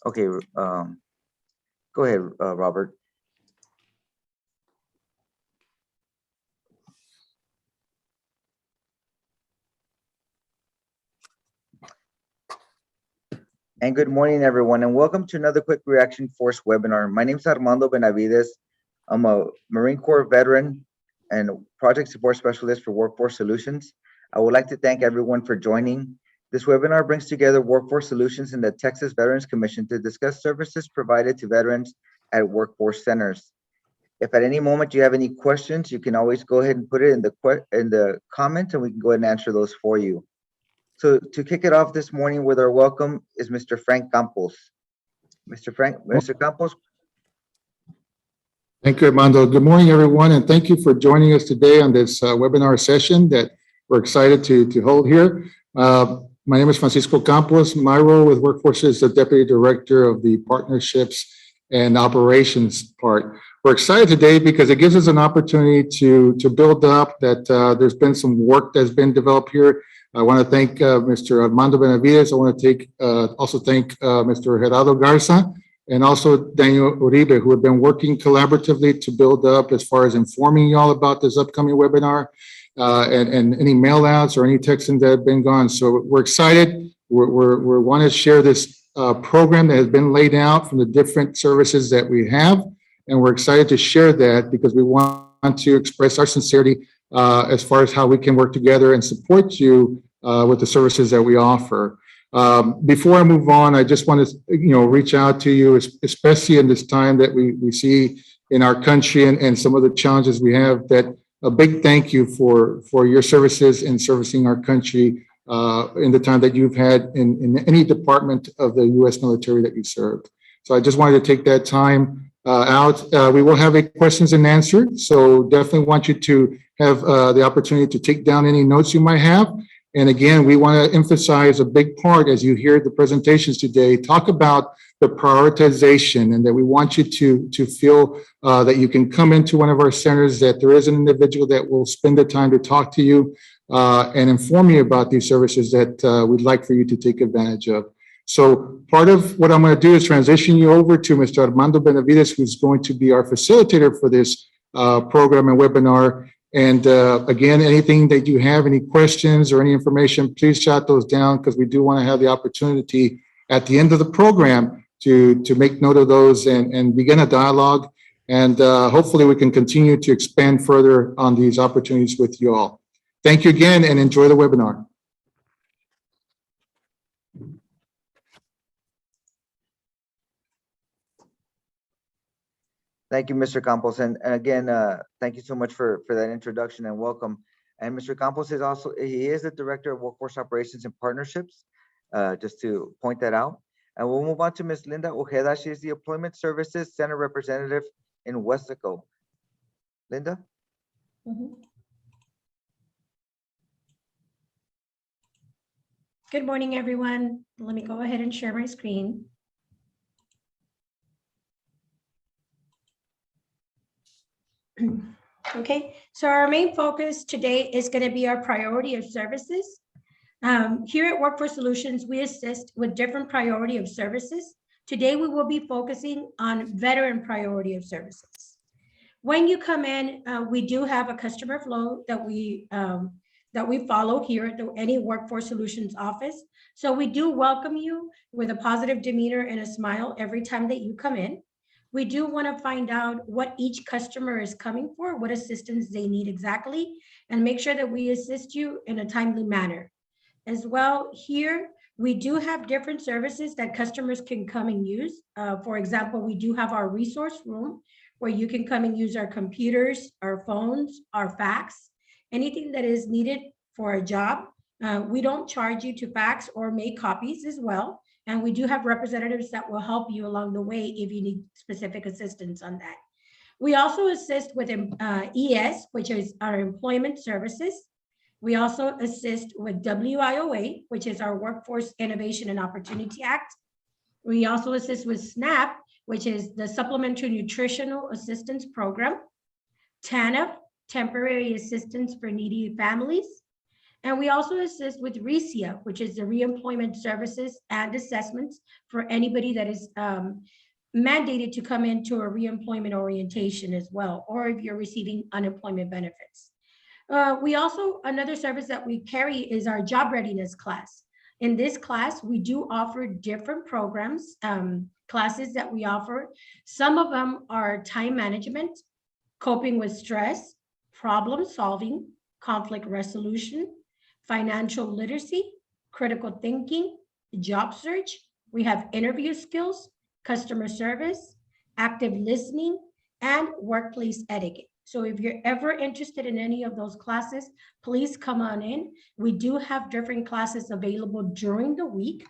Okay, go ahead, Robert. And good morning, everyone, and welcome to another Quick Reaction Force webinar. My name is Armando Benavides. I'm a Marine Corps veteran and project support specialist for Workforce Solutions. I would like to thank everyone for joining. This webinar brings together Workforce Solutions and the Texas Veterans Commission to discuss services provided to veterans at workforce centers. If at any moment you have any questions, you can always go ahead and put it in the comments, and we can go ahead and answer those for you. So to kick it off this morning with our welcome is Mr. Frank Campos. Mr. Campos. Thank you, Armando. Good morning, everyone, and thank you for joining us today on this webinar session that we're excited to hold here. My name is Francisco Campos. My role with Workforce is the Deputy Director of the Partnerships and Operations part. We're excited today because it gives us an opportunity to build up that there's been some work that's been developed here. I want to thank Mr. Armando Benavides. I want to also thank Mr. Gerardo Garza and also Daniel Uribe, who have been working collaboratively to build up as far as informing y'all about this upcoming webinar and any mail outs or any texting that have been gone. So we're excited. We want to share this program that has been laid out from the different services that we have. And we're excited to share that because we want to express our sincerity as far as how we can work together and support you with the services that we offer. Before I move on, I just want to reach out to you, especially in this time that we see in our country and some of the challenges we have, that a big thank you for your services in servicing our country in the time that you've had in any department of the U.S. military that you served. So I just wanted to take that time out. We will have a questions and answers, so definitely want you to have the opportunity to take down any notes you might have. And again, we want to emphasize a big part as you hear the presentations today, talk about the prioritization, and that we want you to feel that you can come into one of our centers, that there is an individual that will spend the time to talk to you and inform you about these services that we'd like for you to take advantage of. So part of what I'm going to do is transition you over to Mr. Armando Benavides, who's going to be our facilitator for this program and webinar. And again, anything that you have, any questions or any information, please jot those down, because we do want to have the opportunity at the end of the program to make note of those and begin a dialogue. And hopefully we can continue to expand further on these opportunities with you all. Thank you again and enjoy the webinar. Thank you, Mr. Campos. And again, thank you so much for that introduction and welcome. And Mr. Campos is he is the Director of Workforce Operations and Partnerships, just to point that out. And we'll move on to Ms. Linda Ojeda. She is the Employment Services Center Representative in Westaco. Linda? Good morning, everyone. Let me go ahead and share my screen. Okay, so our main focus today is going to be our priority of services. Here at Workforce Solutions, we assist with different priority of services. Today, we will be focusing on veteran priority of services. When you come in, we do have a customer flow that we follow here at any Workforce Solutions office. So we do welcome you with a positive demeanor and a smile every time that you come in. We do want to find out what each customer is coming for, what assistance they need exactly, and make sure that we assist you in a timely manner. As well, here, we do have different services that customers can come and use. For example, we do have our resource room where you can come and use our computers, our phones, our fax, anything that is needed for a job. We don't charge you to fax or make copies as well. And we do have representatives that will help you along the way if you need specific assistance on that. We also assist with ES, which is our employment services. We also assist with WIOA, which is our Workforce Innovation and Opportunity Act. We also assist with SNAP, which is the Supplementary Nutritional Assistance Program, TANF, Temporary Assistance for Needy Families, And we also assist with RESIA, which is the reemployment services and assessments for anybody that is mandated to come into a reemployment orientation as well, or if you're receiving unemployment benefits. We also, another service that we carry is our job readiness class. In this class, we do offer different programs, classes that we offer. Some of them are time management, coping with stress, problem solving, conflict resolution, financial literacy, critical thinking, job search. We have interview skills, customer service, active listening, and workplace etiquette. So if you're ever interested in any of those classes, please come on in. We do have different classes available during the week.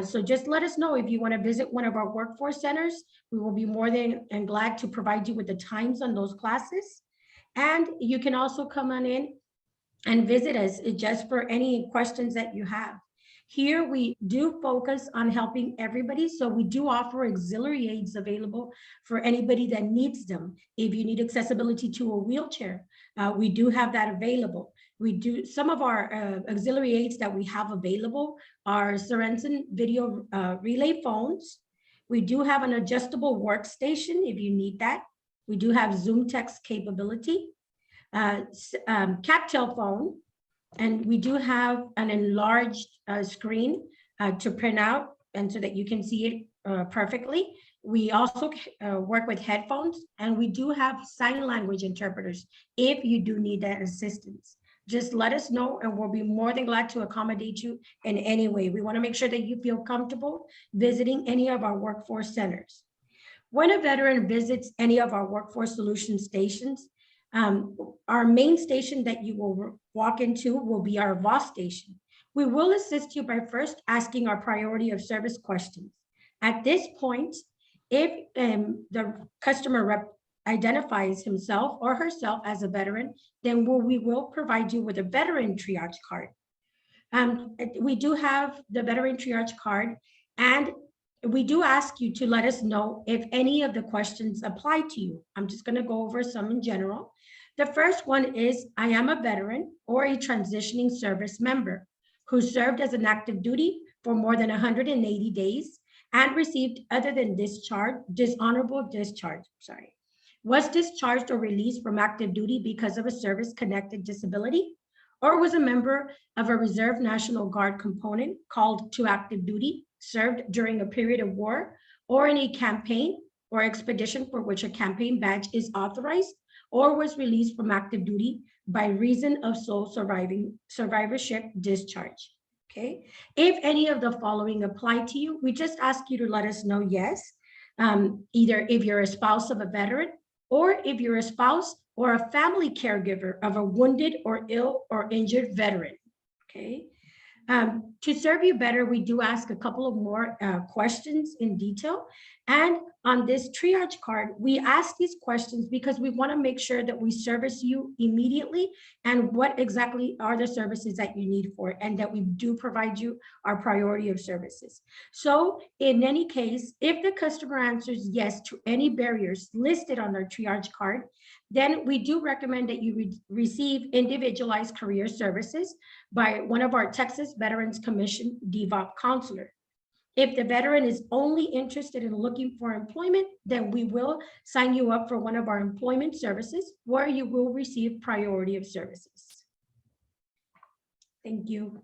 So just let us know if you want to visit one of our workforce centers. We will be more than glad to provide you with the times on those classes. And you can also come on in and visit us just for any questions that you have. Here, we do focus on helping everybody. So we do offer auxiliary aids available for anybody that needs them. If you need accessibility to a wheelchair, we do have that available. We do, some of our auxiliary aids that we have available are Sorensen video relay phones. We do have an adjustable workstation if you need that. We do have Zoom text capability, CapTel phone, and we do have an enlarged screen to print out and so that you can see it perfectly. We also work with headphones, and we do have sign language interpreters if you do need that assistance. Just let us know and we'll be more than glad to accommodate you in any way. We want to make sure that you feel comfortable visiting any of our workforce centers. When a veteran visits any of our workforce solution stations, our main station that you will walk into will be our VOS station. We will assist you by first asking our priority of service questions. At this point, if the customer rep identifies himself or herself as a veteran, then we will provide you with a veteran triage card. We do have the veteran triage card, and we do ask you to let us know if any of the questions apply to you. I'm just going to go over some in general. The first one is, I am a veteran or a transitioning service member who served as an active duty for more than 180 days and received other than dishonorable discharge, was discharged or released from active duty because of a service-connected disability, or was a member of a Reserve National Guard component called to active duty, served during a period of war, or in a campaign or expedition for which a campaign badge is authorized, or was released from active duty by reason of sole survivorship discharge. Okay. If any of the following apply to you, we just ask you to let us know yes. Either if you're a spouse of a veteran, or if you're a spouse or a family caregiver of a wounded or ill or injured veteran. Okay. To serve you better, we do ask a couple of more questions in detail. And on this triage card, we ask these questions because we want to make sure that we service you immediately and what exactly are the services that you need for it, and that we do provide you our priority of services. So in any case, if the customer answers yes to any barriers listed on our triage card, then we do recommend that you receive individualized career services by one of our Texas Veterans Commission DVOP counselor. If the veteran is only interested in looking for employment, then we will sign you up for one of our employment services where you will receive priority of services. Thank you.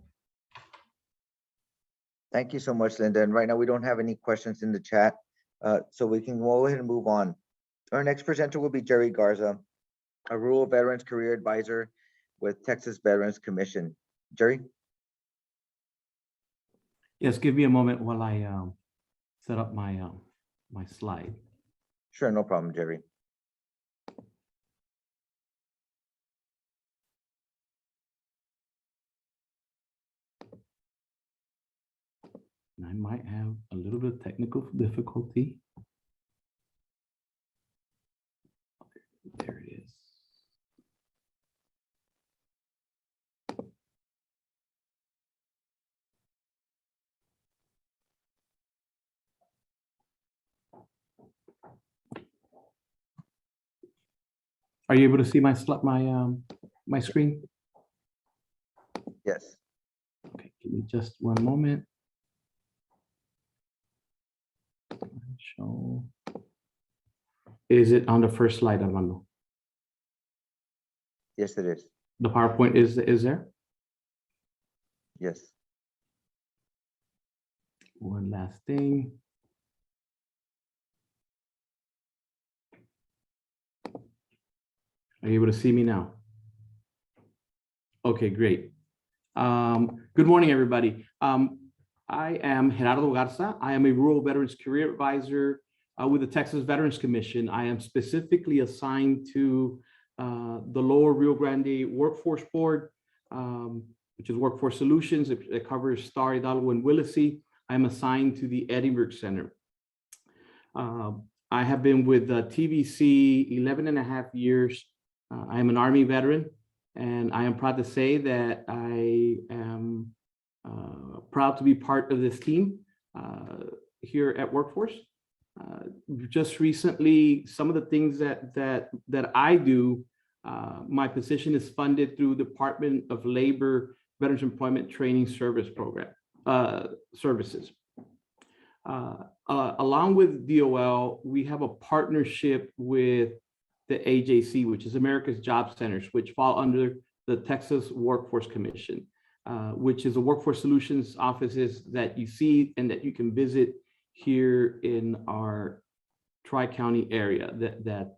Thank you so much, Linda. And right now we don't have any questions in the chat, so we can go ahead and move on. Our next presenter will be Jerry Garza, a Rural Veterans Career Advisor with Texas Veterans Commission. Jerry? Yes, give me a moment while I set up my my slide. Sure, no problem, Jerry. And I might have a little bit of technical difficulty. There it is. Are you able to see my screen? Yes. Okay, give me just one moment. Show. Is it on the first slide, Armando? Yes, it is. The PowerPoint is there? Yes. One last thing. Are you able to see me now? Okay, great. Good morning, everybody. I am Gerardo Garza. I am a Rural Veterans Career Advisor with the Texas Veterans Commission. I am specifically assigned to the Lower Rio Grande Workforce Board, which is Workforce Solutions. It covers Star, Hidalgo, and Willacy. I am assigned to the Edinburgh Center. I have been with TVC 11 and a half years. I am an Army veteran, and I am proud to say that I am proud to be part of this team here at Workforce. Just recently, some of the things that I do, my position is funded through Department of Labor Veterans Employment Training Service Program services. Along with DOL, we have a partnership with the AJC, which is America's Job Centers, which fall under the Texas Workforce Commission, which is a workforce solutions offices that you see and that you can visit here in our Tri-County area that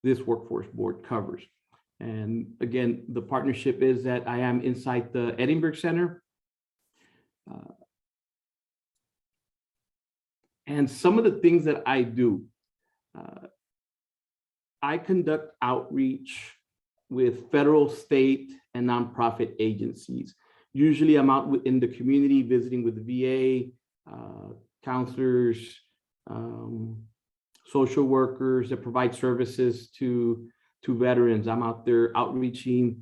this workforce board covers. And again, the partnership is that I am inside the Edinburgh Center. And some of the things that I do, I conduct outreach with federal, state, and nonprofit agencies. Usually I'm out in the community visiting with the VA, counselors, social workers that provide services to veterans. I'm out there outreaching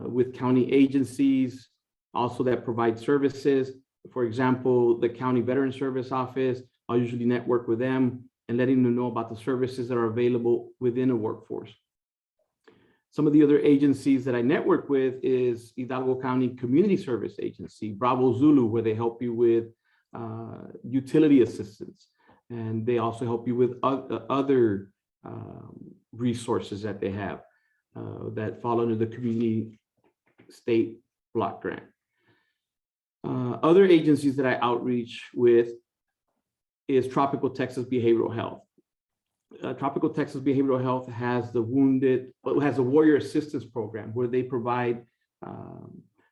with county agencies, also that provide services. For example, the County Veteran Service Office, I'll usually network with them and letting them know about the services that are available within a workforce. Some of the other agencies that I network with is Hidalgo County Community Service Agency, Bravo Zulu, where they help you with utility assistance. And they also help you with other resources that they have that fall under the community state block grant. Other agencies that I outreach with is Tropical Texas Behavioral Health. Tropical Texas Behavioral Health has the Warrior Assistance Program, where they provide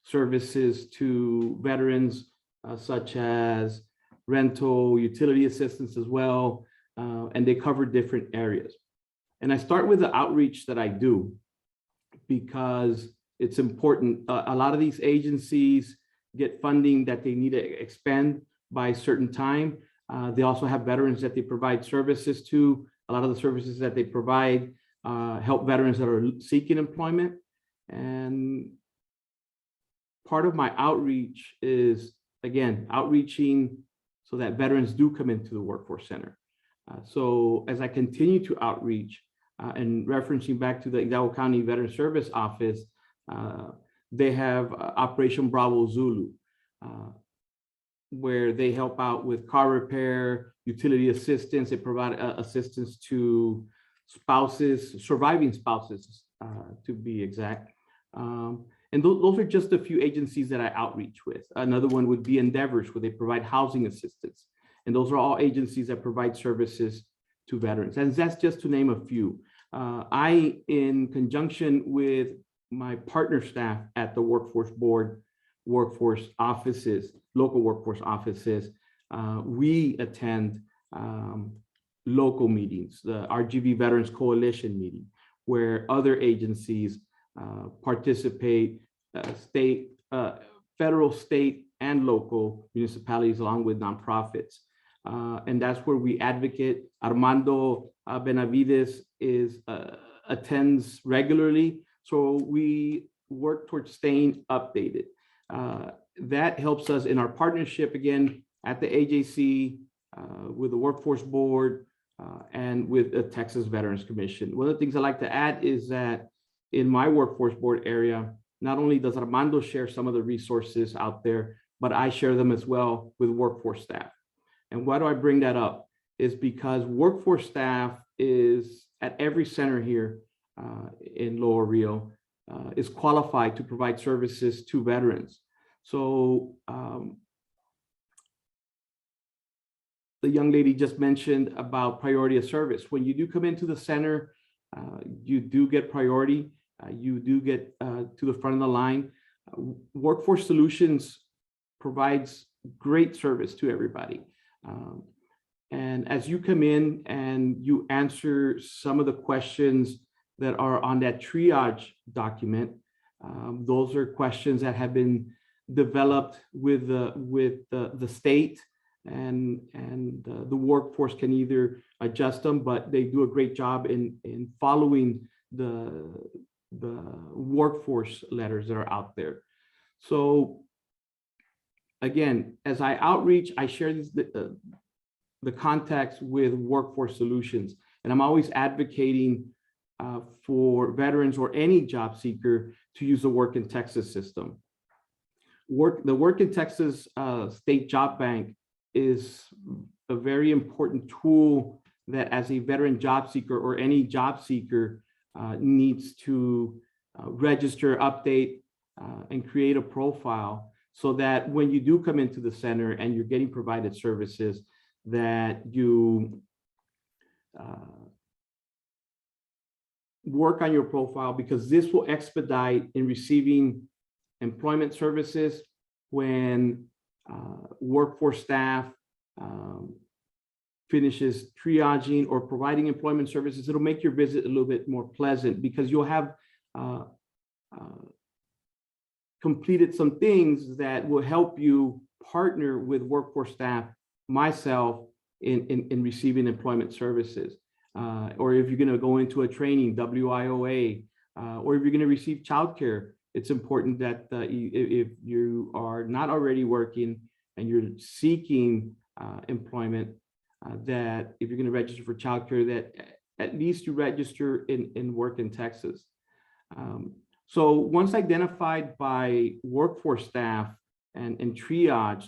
services to veterans such as rental, utility assistance as well, and they cover different areas. And I start with the outreach that I do because it's important. A lot of these agencies get funding that they need to expend by a certain time. They also have veterans that they provide services to. A lot of the services that they provide help veterans that are seeking employment. And part of my outreach is, again, outreaching so that veterans do come into the Workforce Center. So as I continue to outreach and referencing back to the Hidalgo County Veteran Service Office, they have Operation Bravo Zulu, where they help out with car repair, utility assistance. They provide assistance to spouses, surviving spouses, to be exact. And those are just a few agencies that I outreach with. Another one would be Endeavors, where they provide housing assistance. And those are all agencies that provide services to veterans. And that's just to name a few. I, in conjunction with my partner staff at the Workforce Board, workforce offices, local workforce offices, we attend local meetings, the RGV Veterans Coalition meeting, where other agencies participate, federal, state, and local municipalities, along with nonprofits. And that's where we advocate. Armando Benavides attends regularly. So we work towards staying updated. That helps us in our partnership, again, at the AJC, with the Workforce Board, and with the Texas Veterans Commission. One of the things I like to add is that in my Workforce Board area, not only does Armando share some of the resources out there, but I share them as well with workforce staff. And why do I bring that up? Is because workforce staff is at every center here in Lower Rio is qualified to provide services to veterans. So the young lady just mentioned about priority of service. When you do come into the center, you do get priority. You do get to the front of the line. Workforce Solutions provides great service to everybody. And as you come in and you answer some of the questions that are on that triage document, those are questions that have been developed with the state, and the workforce can either adjust them, but they do a great job in following the workforce letters that are out there. So again, as I outreach, I share the contacts with Workforce Solutions, and I'm always advocating for veterans or any job seeker to use the Work in Texas system. The Work in Texas State Job Bank is a very important tool that, as a veteran job seeker or any job seeker, needs to register, update, and create a profile, so that when you do come into the center and you're getting provided services, that you work on your profile, because this will expedite in receiving employment services when workforce staff finishes triaging or providing employment services. It'll make your visit a little bit more pleasant, because you'll have completed some things that will help you partner with workforce staff, myself, in receiving employment services. Or if you're going to go into a training, WIOA, or if you're going to receive childcare, it's important that if you are not already working and you're seeking employment, that if you're going to register for childcare, that at least you register in Work in Texas. So once identified by workforce staff and triage,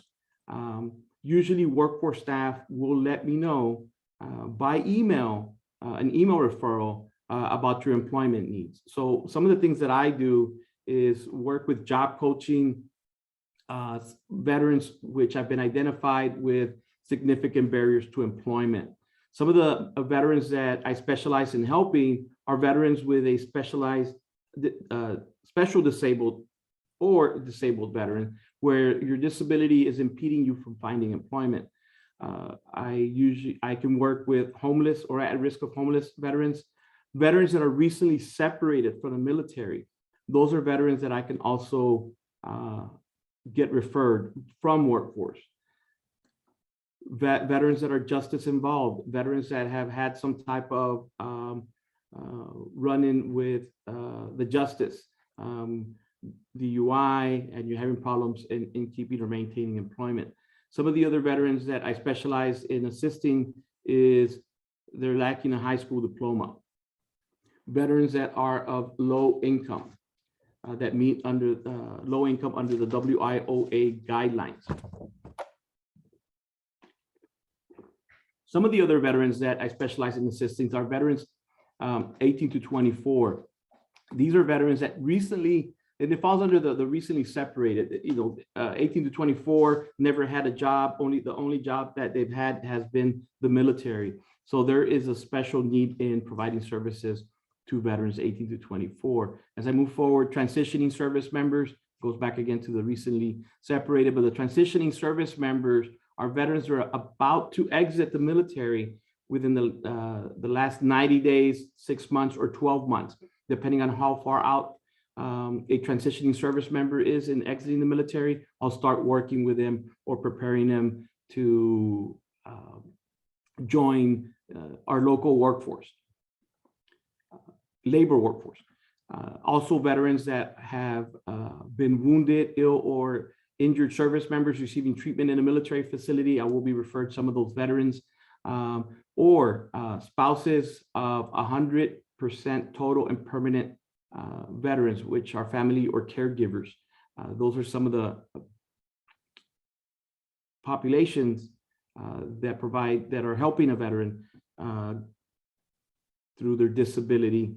usually workforce staff will let me know by email, an email referral about your employment needs. So some of the things that I do is work with job coaching veterans, which have been identified with significant barriers to employment. Some of the veterans that I specialize in helping are veterans with a special disabled or disabled veteran, where your disability is impeding you from finding employment. I can work with homeless or at risk of homeless veterans that are recently separated from the military. Those are veterans that I can also get referred from workforce. Veterans that are justice involved, veterans that have had some type of run-in with the justice, DUI, and you're having problems in keeping or maintaining employment. Some of the other veterans that I specialize in assisting is they're lacking a high school diploma. Veterans that are of low income, that meet under low income under the WIOA guidelines. Some of the other veterans that I specialize in assisting are veterans 18 to 24. These are veterans that recently, and it falls under the recently separated, 18 to 24, never had a job. The only job that they've had has been the military. So there is a special need in providing services to veterans 18 to 24. As I move forward, transitioning service members goes back again to the recently separated, but the transitioning service members are veterans who are about to exit the military within the last 90 days, 6 months, or 12 months, depending on how far out a transitioning service member is in exiting the military. I'll start working with them or preparing them to join our local workforce, labor workforce. Also veterans that have been wounded, ill, or injured service members receiving treatment in a military facility. I will be referred some of those veterans, or spouses of 100% total and permanent veterans, which are family or caregivers. Those are some of the populations that are helping a veteran through their disability.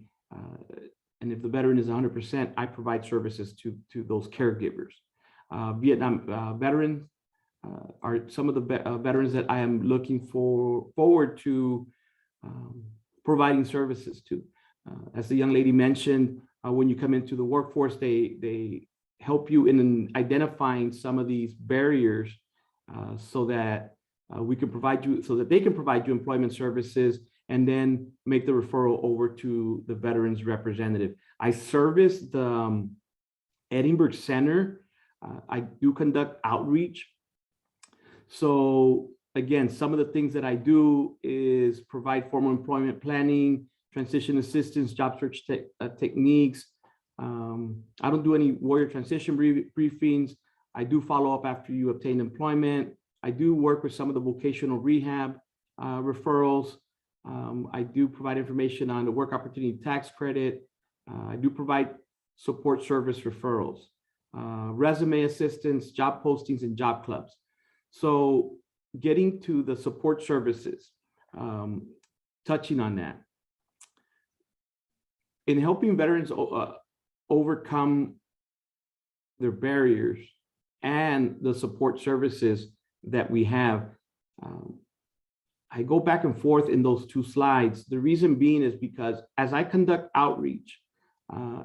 And if the veteran is 100%, I provide services to those caregivers. Vietnam veterans are some of the veterans that I am looking forward to providing services to. As the young lady mentioned, when you come into the workforce, they help you in identifying some of these barriers so that we can provide you, so that they can provide you employment services, and then make the referral over to the veterans representative. I service the Edinburgh Center. I do conduct outreach. So again, some of the things that I do is provide formal employment planning, transition assistance, job search techniques. I don't do any warrior transition briefings. I do follow up after you obtain employment. I do work with some of the vocational rehab referrals. I do provide information on the work opportunity tax credit. I do provide support service referrals, resume assistance, job postings, and job clubs. So getting to the support services, touching on that. In helping veterans overcome their barriers and the support services that we have, I go back and forth in those two slides. The reason being is because as I conduct outreach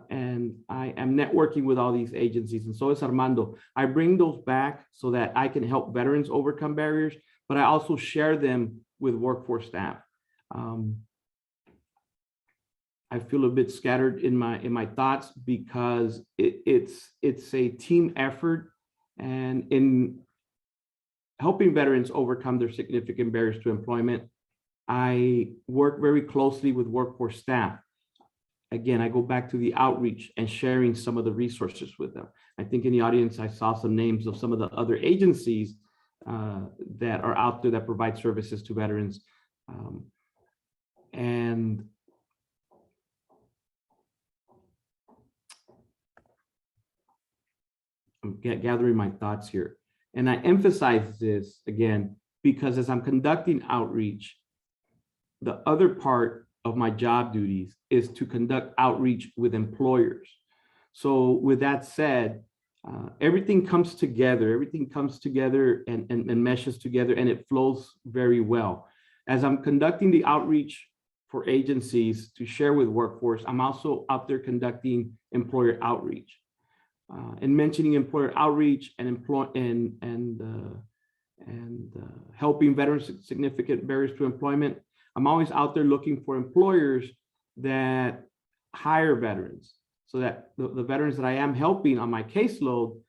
and I am networking with all these agencies, and so is Armando, I bring those back so that I can help veterans overcome barriers, but I also share them with workforce staff. I feel a bit scattered in my thoughts because it's a team effort, and in helping veterans overcome their significant barriers to employment, I work very closely with workforce staff. Again, I go back to the outreach and sharing some of the resources with them. I think in the audience, I saw some names of some of the other agencies that are out there that provide services to veterans. And I'm gathering my thoughts here. And I emphasize this again, because as I'm conducting outreach, the other part of my job duties is to conduct outreach with employers. So with that said, everything comes together and meshes together, and it flows very well. As I'm conducting the outreach for agencies to share with workforce, I'm also out there conducting employer outreach. And mentioning employer outreach and helping veterans with significant barriers to employment, I'm always out there looking for employers that hire veterans, so that the veterans that I am helping on my caseload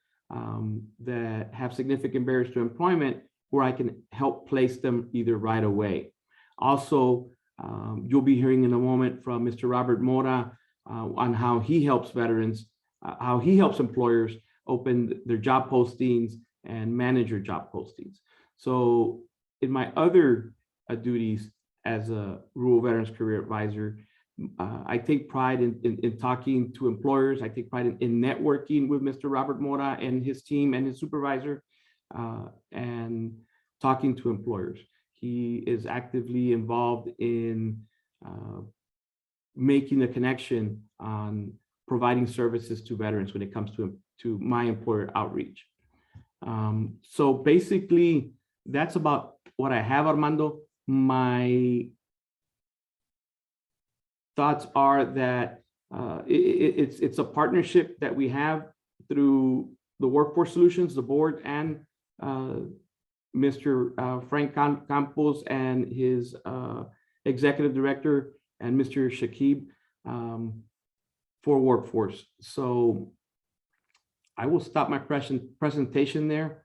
that have significant barriers to employment, where I can help place them either right away. Also, you'll be hearing in a moment from Mr. Robert Mora on how he helps veterans, how he helps employers open their job postings and manage your job postings. So in my other duties as a Rural Veterans Career Advisor, I take pride in talking to employers. I take pride in networking with Mr. Robert Mora and his team and his supervisor, and talking to employers. He is actively involved in making a connection on providing services to veterans when it comes to my employer outreach. So basically, that's about what I have, Armando. My thoughts are that it's a partnership that we have through the Workforce Solutions, the board, and Mr. Frank Campos and his executive director, and Mr. Shakib for Workforce. So I will stop my presentation there.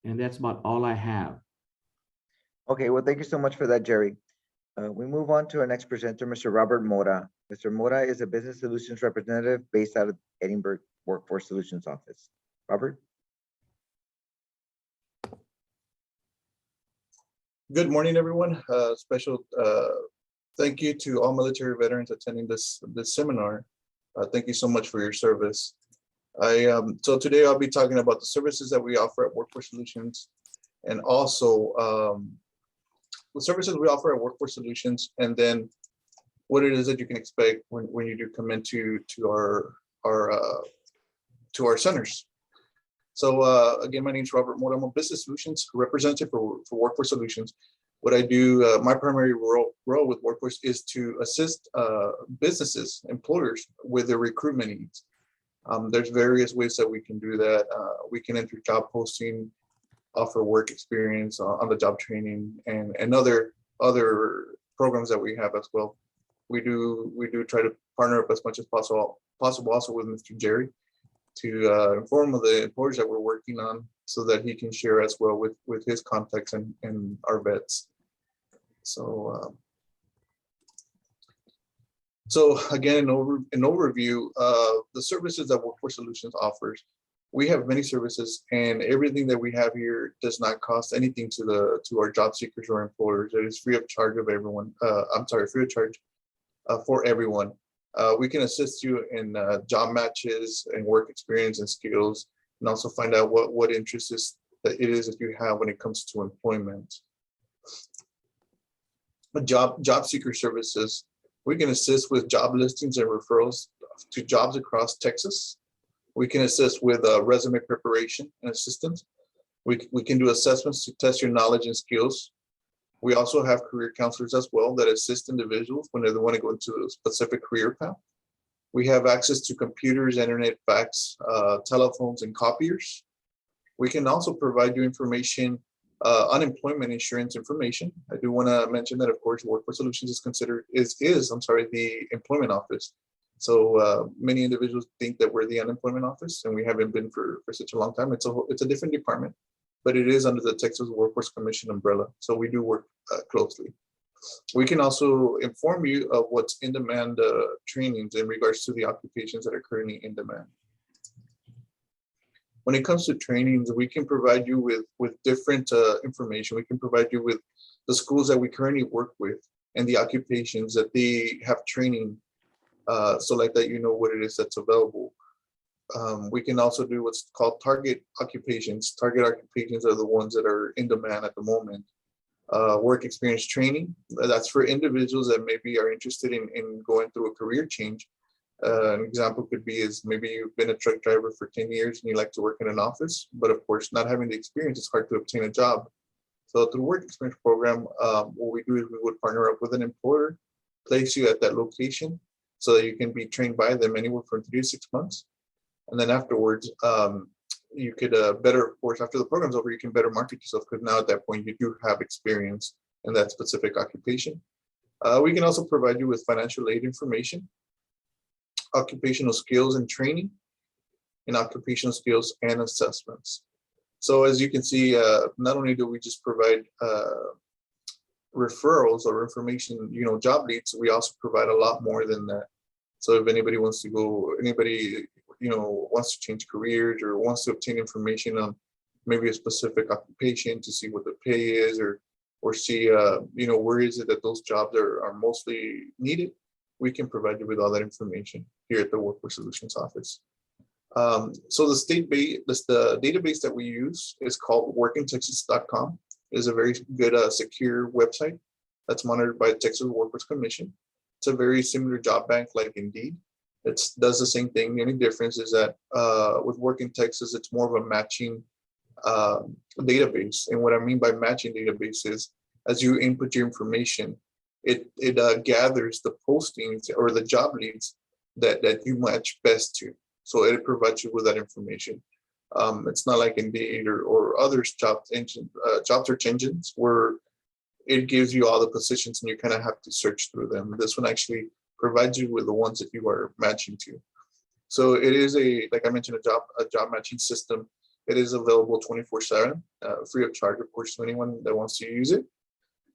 And that's about all I have. Okay, well, thank you so much for that, Jerry. We move on to our next presenter, Mr. Robert Mora. Mr. Mora is a business solutions representative based out of Edinburgh Workforce Solutions office. Robert? Good morning, everyone. Special Thank you to all military veterans attending this seminar. Thank you so much for your service. So today I'll be talking about the services that we offer at Workforce Solutions, and also the services we offer at Workforce Solutions, and then what it is that you can expect when you do come into our centers. So again, my name is Robert Mora. I'm a business solutions representative for Workforce Solutions. What I do, my primary role with Workforce is to assist businesses, employers with their recruitment needs. There's various ways that we can do that. We can enter job posting, offer work experience on the job training, and other programs that we have as well. We do try to partner up as much as possible also with Mr. Jerry to inform of the employers that we're working on, so that he can share as well with his contacts and our vets. So again, an overview of the services that Workforce Solutions offers. We have many services, and everything that we have here does not cost anything to our job seekers or employers. It is free of charge of everyone. Free of charge for everyone. We can assist you in job matches and work experience and skills, and also find out what interests that it is that you have when it comes to employment. Job seeker services. We can assist with job listings and referrals to jobs across Texas. We can assist with resume preparation and assistance. We can do assessments to test your knowledge and skills. We also have career counselors as well that assist individuals when they want to go into a specific career path. We have access to computers, internet, fax, telephones, and copiers. We can also provide you information, unemployment insurance information. I do want to mention that, of course, Workforce Solutions is the employment office. So many individuals think that we're the unemployment office, and we haven't been for such a long time. It's a different department, but it is under the Texas Workforce Commission umbrella. So we do work closely. We can also inform you of what's in demand trainings in regards to the occupations that are currently in demand. When it comes to trainings, we can provide you with different information. We can provide you with the schools that we currently work with and the occupations that they have training, so like that you know what it is that's available. We can also do what's called target occupations. Target occupations are the ones that are in demand at the moment. Work experience training, that's for individuals that maybe are interested in going through a career change. An example could be is maybe you've been a truck driver for 10 years and you like to work in an office, but of course, not having the experience, it's hard to obtain a job. So through work experience program, what we do is we would partner up with an employer, place you at that location so that you can be trained by them anywhere from 3 to 6 months. And then afterwards, you could better, of course, after the program's over, you can better market yourself, because now at that point you do have experience in that specific occupation. We can also provide you with financial aid information, occupational skills and training, and occupational skills and assessments. So as you can see, not only do we just provide referrals or information, job leads, we also provide a lot more than that. So if anybody wants to go, wants to change careers or wants to obtain information on maybe a specific occupation to see what the pay is, or see, where is it that those jobs are mostly needed, we can provide you with all that information here at the Workforce Solutions office. So the database that we use is called workintexas.com. It is a very good, secure website that's monitored by the Texas Workforce Commission. It's a very similar job bank like Indeed. It does the same thing. The only difference is that with Work in Texas, it's more of a matching database. And what I mean by matching database is, as you input your information, it gathers the postings or the job leads that you match best to. So it provides you with that information. It's not like Indeed or other job search engines where it gives you all the positions and you kind of have to search through them. This one actually provides you with the ones that you are matching to. So it is like I mentioned, a job matching system. It is available 24/7, free of charge, of course, to anyone that wants to use it.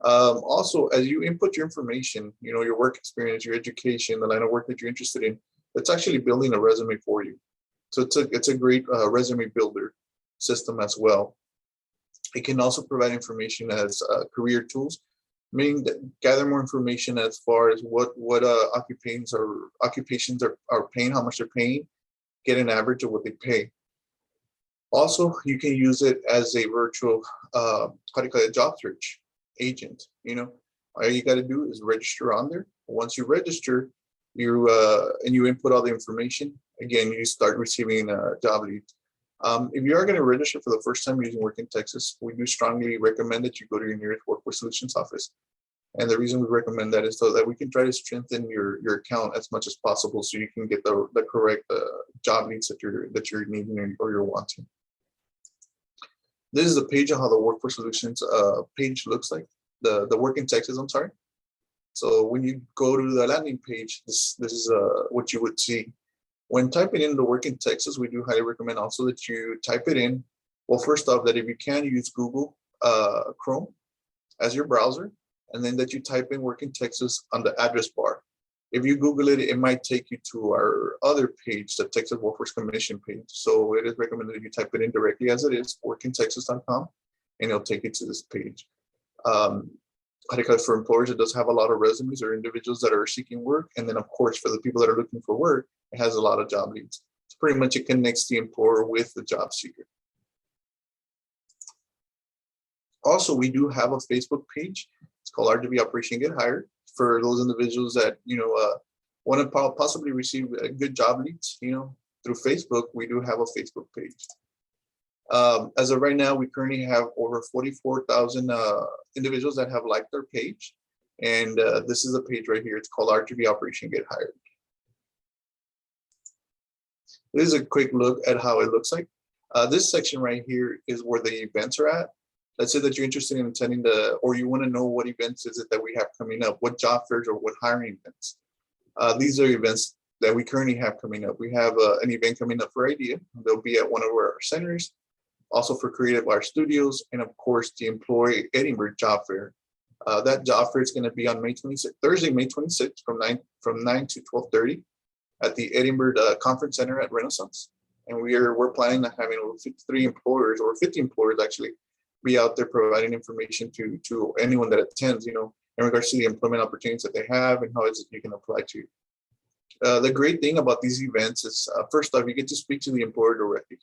Also, as you input your information, your work experience, your education, the line of work that you're interested in, it's actually building a resume for you. So it's a great resume builder system as well. It can also provide information as career tools. meaning that gather more information as far as what occupations are paying, how much they're paying, get an average of what they pay. Also, you can use it as a virtual, job search agent. All you got to do is register on there. Once you register, and you input all the information, again, you start receiving job leads. If you are going to register for the first time using Work in Texas, we do strongly recommend that you go to your nearest Workforce Solutions office. And the reason we recommend that is so that we can try to strengthen your account as much as possible, so you can get the correct job leads that you're needing or you're wanting. This is a page of how the Workforce Solutions page looks like. The Work in Texas, I'm sorry. So when you go to the landing page, this is what you would see. When typing in the Work in Texas, we do highly recommend also that you type it in. Well, first off, that if you can use Google Chrome as your browser, and then that you type in Work in Texas on the address bar. If you Google it, it might take you to our other page, the Texas Workforce Commission page. So it is recommended that you type it in directly as it is, workintexas.com, and it'll take you to this page. For employers, it does have a lot of resumes or individuals that are seeking work. And then, of course, for the people that are looking for work, it has a lot of job leads. So pretty much it connects the employer with the job seeker. Also, we do have a Facebook page. It's called RGV Operation Get Hired, for those individuals that want to possibly receive good job leads. Through Facebook, we do have a Facebook page. As of right now, we currently have over 44,000 individuals that have liked our page, and this is a page right here. It's called RGV Operation Get Hired. This is a quick look at how it looks like. This section right here is where the events are at. Let's say that you're interested in attending or you want to know what events is it that we have coming up, what job fairs or what hiring events. These are events that we currently have coming up. We have an event coming up for IDEA. They'll be at one of our centers, also for Creative Art Studios, and of course the Employee Edinburgh Job Fair. That job fair is going to be on Thursday, May 26th from 9 to 12:30 at the Edinburgh Conference Center at Renaissance. And we're planning on having over 50 employers actually be out there providing information to anyone that attends, in regards to the employment opportunities that they have and how you can apply to. The great thing about these events is, first off, you get to speak to the employer directly.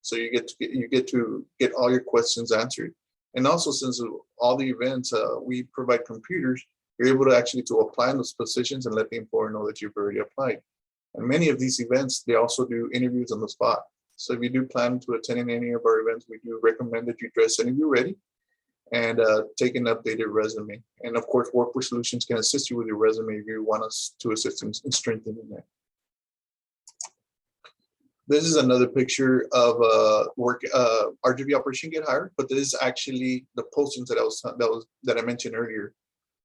So you get to get all your questions answered. And also, since all the events, we provide computers, you're able to actually apply in those positions and let the employer know that you've already applied. And many of these events, they also do interviews on the spot. So if you do plan to attend any of our events, we do recommend that you dress interview ready and take an updated resume. And of course, Workforce Solutions can assist you with your resume if you want us to assist in strengthening that. This is another picture of RGV Operation Get Hired, but this is actually the postings that I mentioned earlier.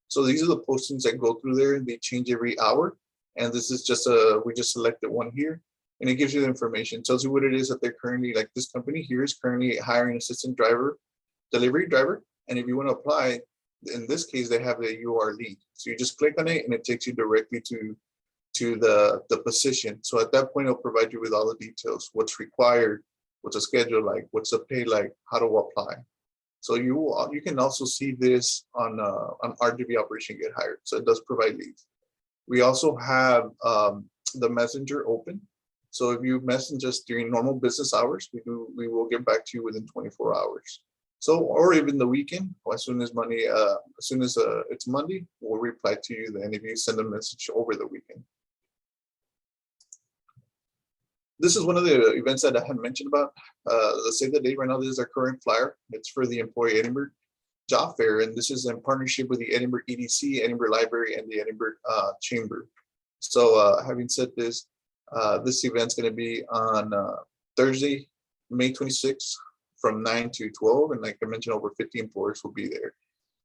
So these are the postings that go through there, and they change every hour. And this is we just selected one here. And it gives you the information, tells you what it is that they're currently, like this company here is currently hiring assistant driver, delivery driver. And if you want to apply, in this case, they have the UR lead. So you just click on it and it takes you directly to the position. So at that point, it'll provide you with all the details, what's required, what's the schedule like, what's the pay like, how to apply. So you can also see this on RGV Operation Get Hired. So it does provide leads. We also have the messenger open. So if you message us during normal business hours, we will get back to you within 24 hours. So, or even the weekend, as soon as it's Monday, we'll reply to you then if you send a message over the weekend. This is one of the events that I had mentioned about. Let's say the date right now, this is our current flyer. It's for the Employee Edinburgh Job Fair, and this is in partnership with the Edinburgh EDC, Edinburgh Library, and the Edinburgh Chamber. So having said this, this event's going to be on Thursday, May 26th from 9 to 12. And like I mentioned, over 50 employers will be there.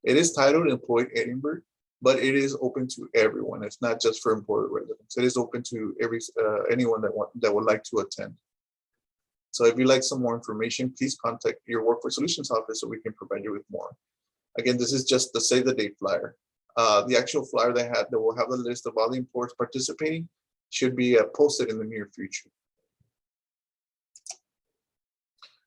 It is titled Employee Edinburgh, but it is open to everyone. It's not just for employer residents. It is open to anyone that would like to attend. So if you'd like some more information, please contact your Workforce Solutions office so we can provide you with more. Again, this is just the save the date flyer. The actual flyer that will have the list of all the employers participating should be posted in the near future.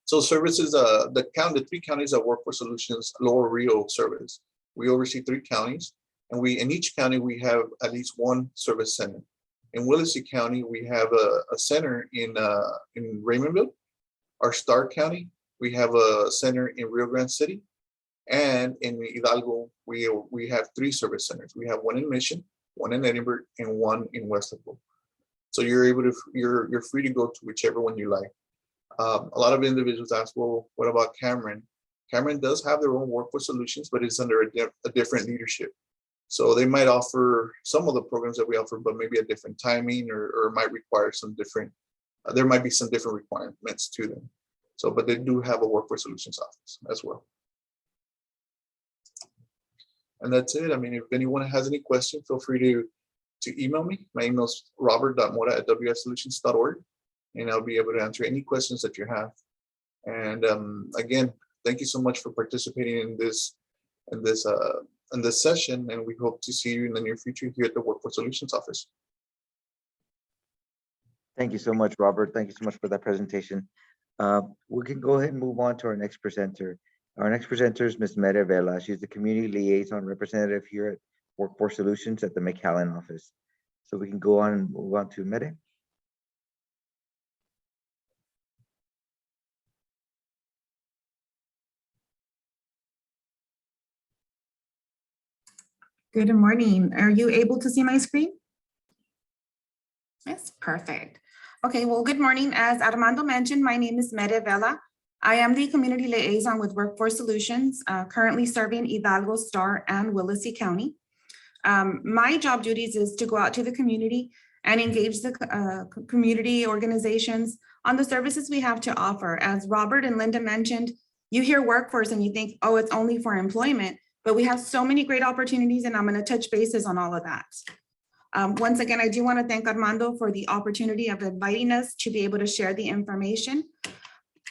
So services, the 3 counties that Workforce Solutions Lower Rio service. We oversee 3 counties, and in each county, we have at least one service center. In Willacy County, we have a center in Raymondville. Our Star County, we have a center in Rio Grande City. And in Hidalgo, we have 3 service centers. We have one in Mission, one in Edinburgh, and one in Westerville. So you're free to go to whichever one you like. A lot of individuals ask, well, what about Cameron? Cameron does have their own workforce solutions, but it's under a different leadership. So they might offer some of the programs that we offer, but maybe a different timing, or might require some different, there might be some different requirements to them. So, but they do have a workforce solutions office as well. And that's it. I mean, if anyone has any questions, feel free to email me. My email is robert.mora@wfsolutions.org, and I'll be able to answer any questions that you have. And again, thank you so much for participating in this session, and we hope to see you in the near future here at the Workforce Solutions office. Thank you so much, Robert. Thank you so much for that presentation. We can go ahead and move on to our next presenter. Our next presenter is Ms. Mere Vela. She's the Community Liaison Representative here at Workforce Solutions at the McAllen office. So we can go on and move on to Mere. Good morning. Are you able to see my screen? Yes, perfect. Okay, well, good morning. As Armando mentioned, my name is Mere Vela. I am the Community Liaison with Workforce Solutions, currently serving Hidalgo, Star, and Willacy County. My job duties is to go out to the community and engage the community organizations on the services we have to offer. As Robert and Linda mentioned, you hear workforce and you think, oh, it's only for employment, but we have so many great opportunities, and I'm going to touch bases on all of that. Once again, I do want to thank Armando for the opportunity of inviting us to be able to share the information.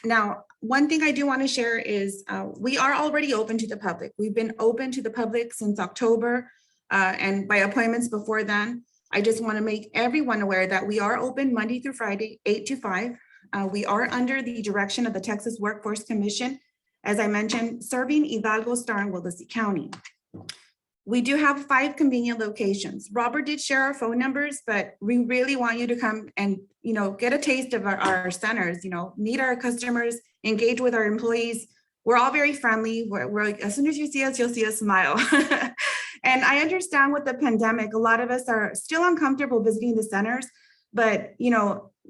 Now, one thing I do want to share is we are already open to the public. We've been open to the public since October, and by appointments before then. I just want to make everyone aware that we are open Monday through Friday, 8 to 5. We are under the direction of the Texas Workforce Commission, as I mentioned, serving Hidalgo, Star, and Willacy County. We do have 5 convenient locations. Robert did share our phone numbers, but we really want you to come and, get a taste of our centers, meet our customers, engage with our employees. We're all very friendly. We're like, as soon as you see us, you'll see a smile. And I understand with the pandemic, a lot of us are still uncomfortable visiting the centers, but,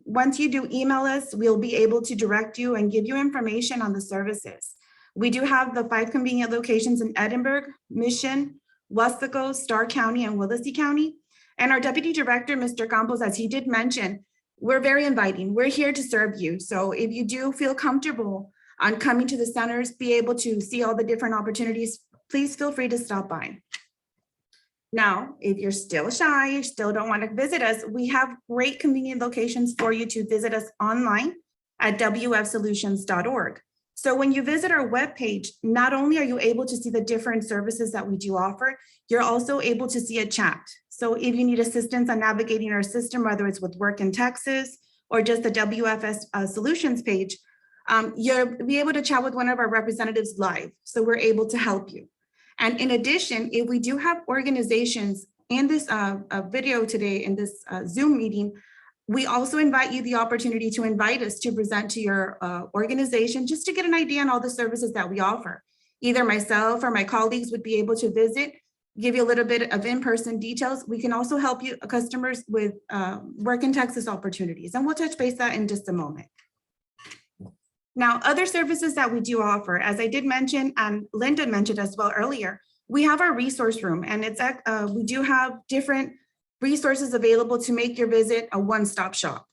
once you do email us, we'll be able to direct you and give you information on the services. We do have the 5 convenient locations in Edinburgh, Mission, Westaco, Star County, and Willacy County. And our Deputy Director, Mr. Campos, as he did mention, we're very inviting. We're here to serve you. So if you do feel comfortable on coming to the centers, be able to see all the different opportunities, please feel free to stop by. Now, if you're still shy, you still don't want to visit us, we have great convenient locations for you to visit us online at wfsolutions.org. So when you visit our webpage, not only are you able to see the different services that we do offer, you're also able to see a chat. So if you need assistance on navigating our system, whether it's with Work in Texas or just the WFS Solutions page, you'll be able to chat with one of our representatives live. So we're able to help you. And in addition, if we do have organizations in this video today, in this Zoom meeting, we also invite you the opportunity to invite us to present to your organization just to get an idea on all the services that we offer. Either myself or my colleagues would be able to visit, give you a little bit of in-person details. We can also help you customers with Work in Texas opportunities, and we'll touch base that in just a moment. Now, other services that we do offer, as I did mention, and Linda mentioned as well earlier, we have our resource room, and we do have different resources available to make your visit a one-stop shop.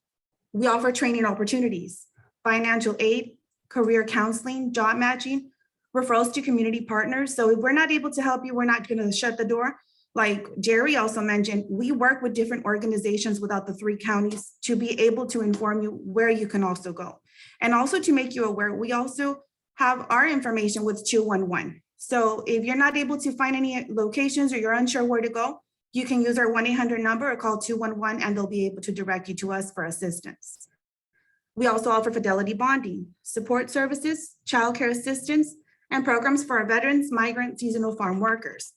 We offer training opportunities, financial aid, career counseling, job matching, referrals to community partners. So if we're not able to help you, we're not going to shut the door. Like Jerry also mentioned, we work with different organizations without the 3 counties to be able to inform you where you can also go. And also to make you aware, we also have our information with 211. So if you're not able to find any locations or you're unsure where to go, you can use our 1-800 number or call 211, and they'll be able to direct you to us for assistance. We also offer Fidelity Bonding, support services, childcare assistance, and programs for our veterans, migrant, seasonal farm workers.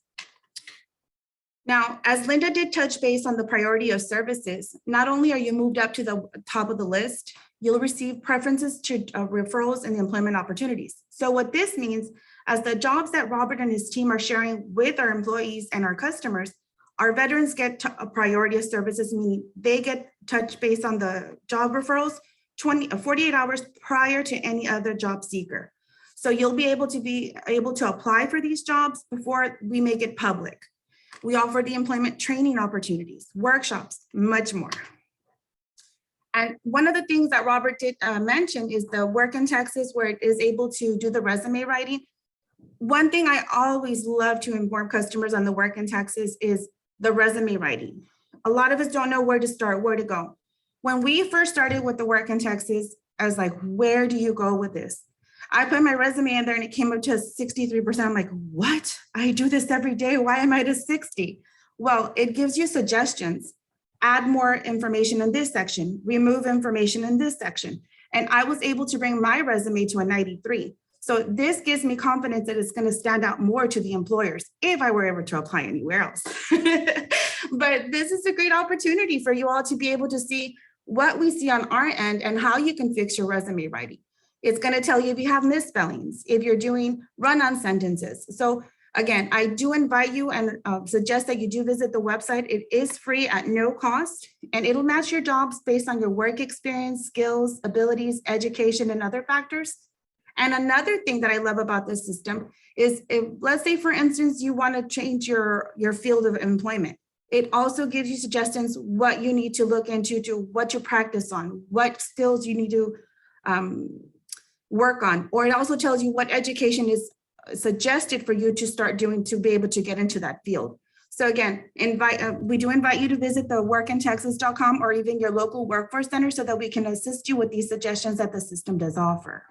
Now, as Linda did touch base on the priority of services, not only are you moved up to the top of the list, you'll receive preferences to referrals and employment opportunities. So what this means, as the jobs that Robert and his team are sharing with our employees and our customers, our veterans get a priority of services, meaning they get touch base on the job referrals 48 hours prior to any other job seeker. So you'll be able to apply for these jobs before we make it public. We offer the employment training opportunities, workshops, much more. And one of the things that Robert did mention is the work in Texas, where it is able to do the resume writing. One thing I always love to inform customers on the work in Texas is the resume writing. A lot of us don't know where to start, where to go. When we first started with the work in Texas, I was like, where do you go with this? I put my resume in there and it came up to 63%. I'm like, what? I do this every day. Why am I to 60? Well, it gives you suggestions. Add more information in this section, remove information in this section. And I was able to bring my resume to a 93. So this gives me confidence that it's going to stand out more to the employers if I were ever to apply anywhere else. But this is a great opportunity for you all to be able to see what we see on our end and how you can fix your resume writing. It's going to tell you if you have misspellings, if you're doing run-on sentences. So again, I do invite you and suggest that you do visit the website. It is free at no cost, and it'll match your jobs based on your work experience, skills, abilities, education, and other factors. And another thing that I love about this system is, if, let's say, for instance, you want to change your field of employment. It also gives you suggestions what you need to look into, to what to practice on, what skills you need to work on. Or it also tells you what education is suggested for you to start doing to be able to get into that field. So again, we do invite you to visit the workintexas.com or even your local workforce center so that we can assist you with these suggestions that the system does offer.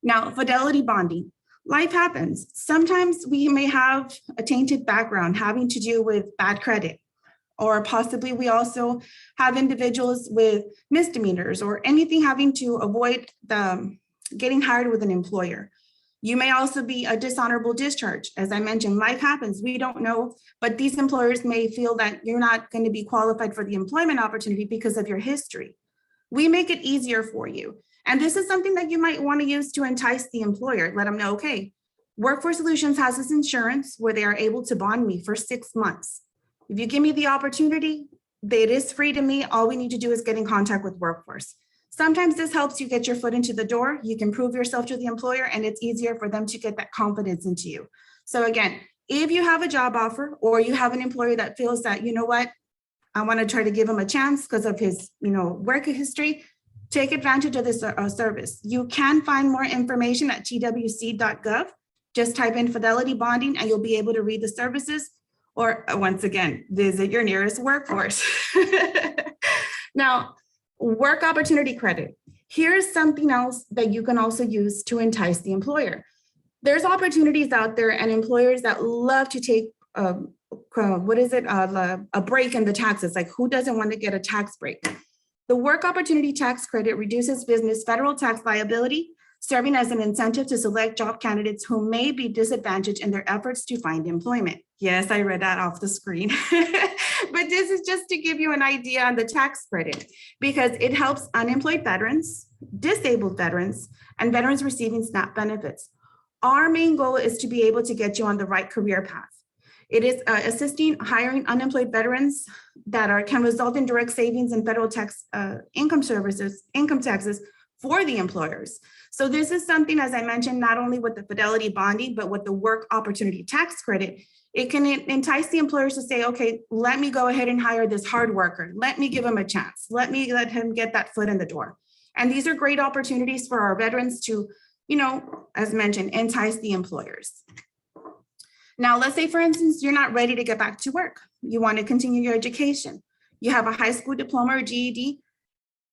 Now, fidelity bonding. Life happens. Sometimes we may have a tainted background having to do with bad credit, or possibly we also have individuals with misdemeanors or anything having to avoid getting hired with an employer. You may also be a dishonorable discharge. As I mentioned, life happens. We don't know, but these employers may feel that you're not going to be qualified for the employment opportunity because of your history. We make it easier for you. And this is something that you might want to use to entice the employer. Let them know, okay, Workforce Solutions has this insurance where they are able to bond me for 6 months. If you give me the opportunity, it is free to me. All we need to do is get in contact with Workforce. Sometimes this helps you get your foot into the door. You can prove yourself to the employer, and it's easier for them to get that confidence into you. So again, if you have a job offer or you have an employer that feels that, you know what, I want to try to give him a chance because of his, work history, take advantage of this service. You can find more information at twc.gov. Just type in Fidelity Bonding and you'll be able to read the services, or once again, visit your nearest workforce. Now, work opportunity credit. Here's something else that you can also use to entice the employer. There's opportunities out there and employers that love to take a break in the taxes. Like, who doesn't want to get a tax break? The work opportunity tax credit reduces business federal tax liability, serving as an incentive to select job candidates who may be disadvantaged in their efforts to find employment. Yes, I read that off the screen. But this is just to give you an idea on the tax credit, because it helps unemployed veterans, disabled veterans, and veterans receiving SNAP benefits. Our main goal is to be able to get you on the right career path. It is assisting hiring unemployed veterans that can result in direct savings in federal tax income taxes for the employers. So this is something, as I mentioned, not only with the Fidelity Bonding, but with the work opportunity tax credit, it can entice the employers to say, okay, let me go ahead and hire this hard worker. Let me give him a chance. Let him get that foot in the door. And these are great opportunities for our veterans to, as mentioned, entice the employers. Now, let's say, for instance, you're not ready to get back to work. You want to continue your education. You have a high school diploma or GED.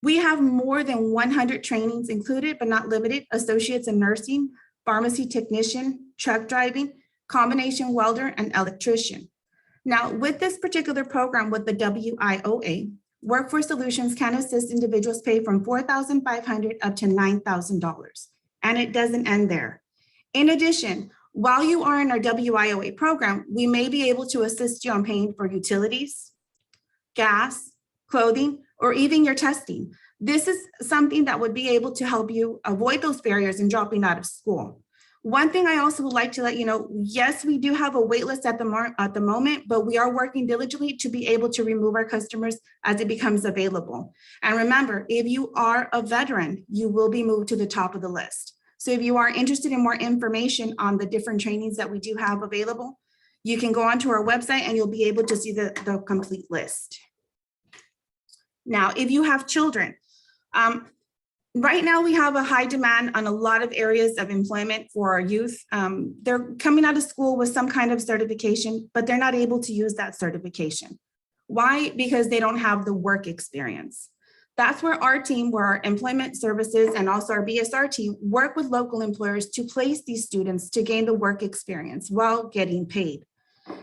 We have more than 100 trainings included, but not limited, associates in nursing, pharmacy technician, truck driving, combination welder, and electrician. Now, with this particular program with the WIOA, Workforce Solutions can assist individuals pay from $4,500 up to $9,000. And it doesn't end there. In addition, while you are in our WIOA program, we may be able to assist you on paying for utilities, gas, clothing, or even your testing. This is something that would be able to help you avoid those barriers in dropping out of school. One thing I also would like to let you know, yes, we do have a wait list at the moment, but we are working diligently to be able to remove our customers as it becomes available. And remember, if you are a veteran, you will be moved to the top of the list. So if you are interested in more information on the different trainings that we do have available, you can go onto our website and you'll be able to see the complete list. Now, if you have children, right now we have a high demand on a lot of areas of employment for our youth. They're coming out of school with some kind of certification, but they're not able to use that certification. Why? Because they don't have the work experience. That's where our team, where our employment services and also our BSR team work with local employers to place these students to gain the work experience while getting paid.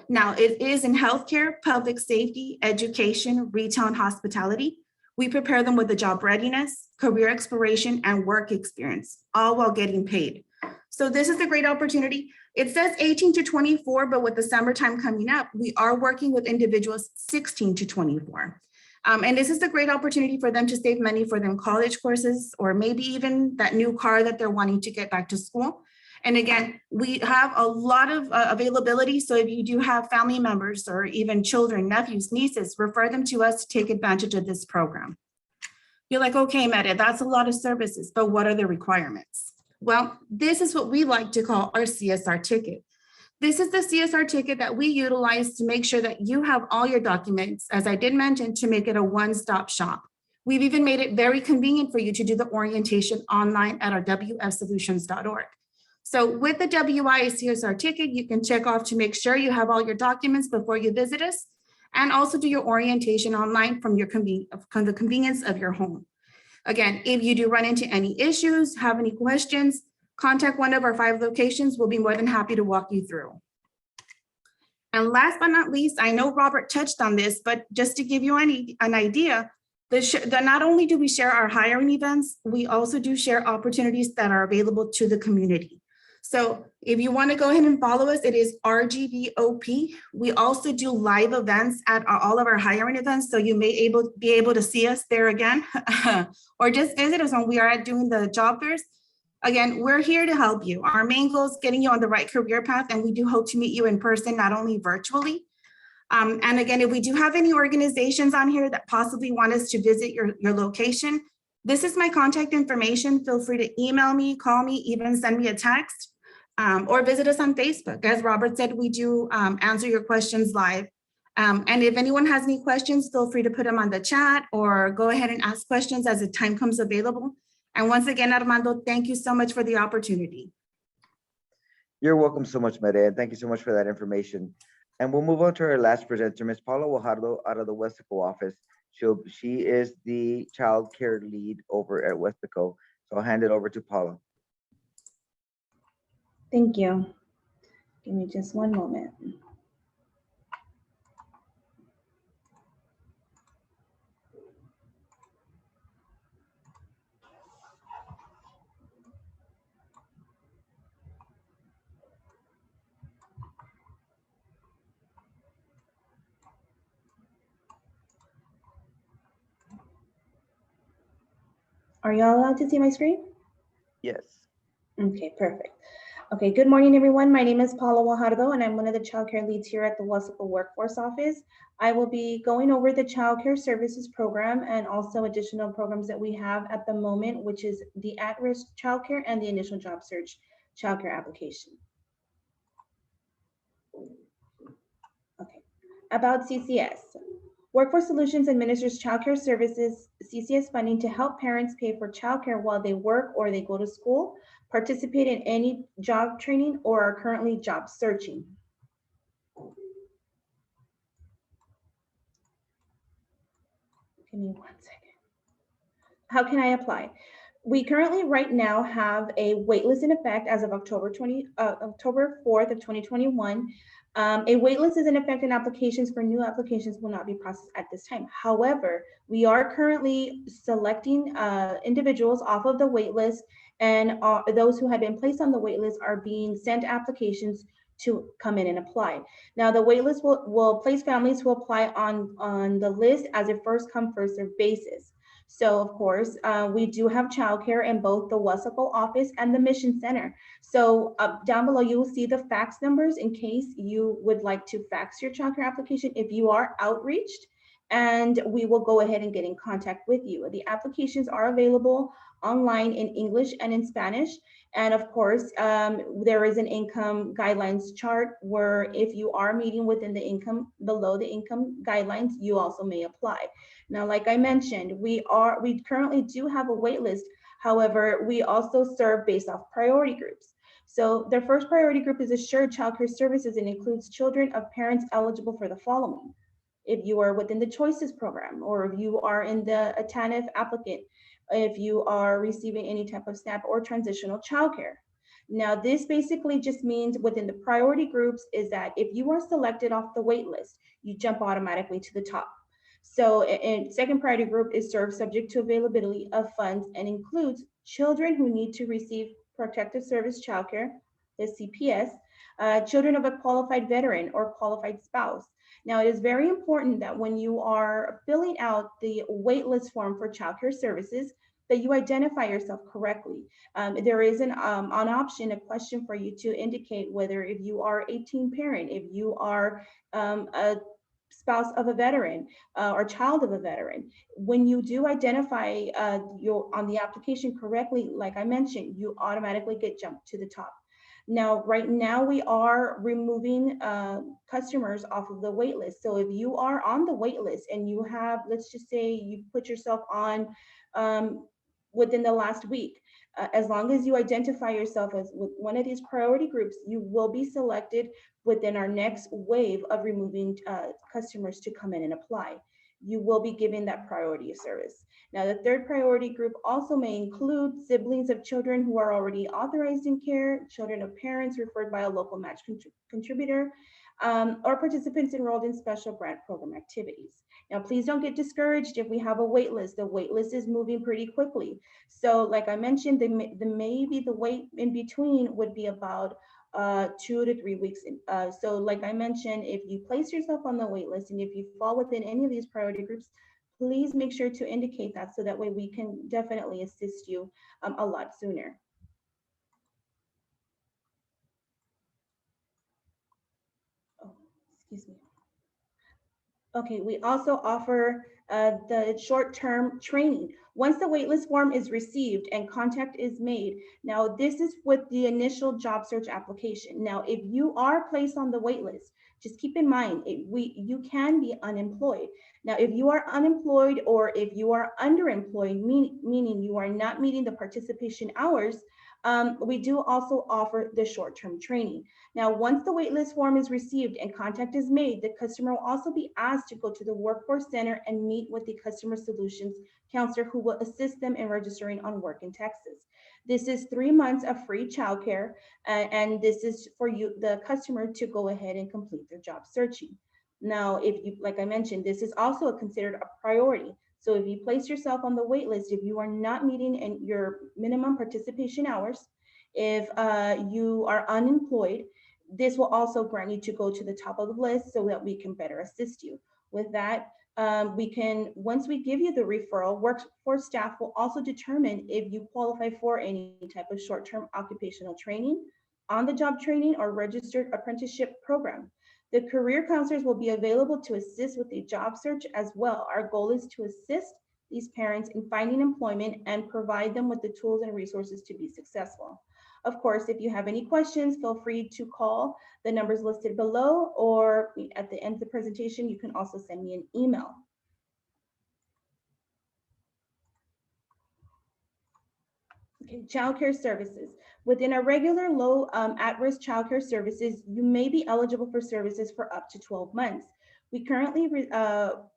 Now, it is in healthcare, public safety, education, retail, and hospitality. We prepare them with the job readiness, career exploration, and work experience, all while getting paid. So this is a great opportunity. It says 18 to 24, but with the summertime coming up, we are working with individuals 16 to 24. And this is a great opportunity for them to save money for their college courses, or maybe even that new car that they're wanting to get back to school. And again, we have a lot of availability. So if you do have family members or even children, nephews, nieces, refer them to us to take advantage of this program. You're like, okay, Meta, that's a lot of services, but what are the requirements? Well, this is what we like to call our CSR ticket. This is the CSR ticket that we utilize to make sure that you have all your documents, as I did mention, to make it a one-stop shop. We've even made it very convenient for you to do the orientation online at our wfsolutions.org. So with the WI CSR ticket, you can check off to make sure you have all your documents before you visit us, and also do your orientation online from the convenience of your home. Again, if you do run into any issues, have any questions, contact one of our 5 locations. We'll be more than happy to walk you through. And last but not least, I know Robert touched on this, but just to give you an idea, not only do we share our hiring events, we also do share opportunities that are available to the community. So if you want to go ahead and follow us, it is RGVOP. We also do live events at all of our hiring events. So you may be able to see us there again, or just visit us when we are doing the job fairs. Again, we're here to help you. Our main goal is getting you on the right career path, and we do hope to meet you in person, not only virtually. And again, if we do have any organizations on here that possibly want us to visit your location, this is my contact information. Feel free to email me, call me, even send me a text. Or visit us on Facebook. As Robert said, we do answer your questions live. And if anyone has any questions, feel free to put them on the chat or go ahead and ask questions as the time comes available. And once again, Armando, thank you so much for the opportunity. You're welcome so much, Mede, and thank you so much for that information. And we'll move on to our last presenter, Ms. Paula Guajardo, out of the Westaco office. She is the child care lead over at Westaco. So I'll hand it over to Paula. Thank you. Give me just one moment. Are y'all allowed to see my screen? Yes. Okay, perfect. Okay, good morning, everyone. My name is Paula Guajardo, and I'm one of the childcare leads here at the Westaco Workforce Office. I will be going over the childcare services program and also additional programs that we have at the moment, which is the at-risk childcare and the initial job search childcare application. Okay, about CCS. Workforce Solutions administers childcare services, CCS funding to help parents pay for childcare while they work or they go to school, participate in any job training, or are currently job searching. Give me 1 second. How can I apply? We currently right now have a waitlist in effect as of October 4th of 2021. A waitlist is in effect and applications for new applications will not be processed at this time. However, we are currently selecting individuals off of the waitlist And those who have been placed on the wait list are being sent applications to come in and apply. Now, the waitlist will place families who apply on the list as a first come, first served basis. So of course, we do have childcare in both the Wasco office and the Mission Center. So down below, you will see the fax numbers in case you would like to fax your childcare application if you are outreached, and we will go ahead and get in contact with you. The applications are available online in English and in Spanish. And of course, there is an income guidelines chart where if you are meeting within the income, below the income guidelines, you also may apply. Now, like I mentioned, we currently do have a wait list. However, we also serve based off priority groups. So their first priority group is assured childcare services and includes children of parents eligible for the following. If you are within the Choices program, or if you are in the attentive applicant, if you are receiving any type of SNAP or transitional childcare. Now, this basically just means within the priority groups is that if you are selected off the wait list, you jump automatically to the top. So, and second priority group is served subject to availability of funds and includes children who need to receive protective service childcare, the CPS, children of a qualified veteran or qualified spouse. Now, it is very important that when you are filling out the waitlist form for childcare services, that you identify yourself correctly. There is an option, a question for you to indicate whether if you are a teen parent, if you are a spouse of a veteran or child of a veteran. When you do identify on the application correctly, like I mentioned, you automatically get jumped to the top. Now, right now we are removing customers off of the wait list. So if you are on the wait list and you have, let's just say you put yourself on within the last week, as long as you identify yourself as with one of these priority groups, you will be selected within our next wave of removing customers to come in and apply. You will be given that priority of service. Now, the third priority group also may include siblings of children who are already authorized in care, children of parents referred by a local match contributor, or participants enrolled in special grant program activities. Now, please don't get discouraged if we have a wait list. The wait list is moving pretty quickly. So like I mentioned, maybe the wait in between would be about 2 to 3 weeks. So like I mentioned, if you place yourself on the wait list and if you fall within any of these priority groups, please make sure to indicate that so that way we can definitely assist you a lot sooner. Oh, excuse me. Okay, we also offer the short-term training. Once the waitlist form is received and contact is made, now this is with the initial job search application. Now, if you are placed on the waitlist, just keep in mind, you can be unemployed. Now, if you are unemployed or if you are underemployed, meaning you are not meeting the participation hours, we do also offer the short-term training. Now, once the waitlist form is received and contact is made, the customer will also be asked to go to the Workforce Center and meet with the Customer Solutions Counselor who will assist them in registering on work in Texas. This is 3 months of free childcare, and this is for you, the customer, to go ahead and complete their job searching. Now, if you, like I mentioned, this is also considered a priority. So if you place yourself on the wait list, if you are not meeting your minimum participation hours, if you are unemployed, this will also grant you to go to the top of the list so that we can better assist you. With that, once we give you the referral, workforce staff will also determine if you qualify for any type of short-term occupational training, on-the-job training, or registered apprenticeship program. The career counselors will be available to assist with the job search as well. Our goal is to assist these parents in finding employment and provide them with the tools and resources to be successful. Of course, if you have any questions, feel free to call the numbers listed below, or at the end of the presentation, you can also send me an email. Okay, childcare services. Within our regular low at-risk childcare services, you may be eligible for services for up to 12 months. We currently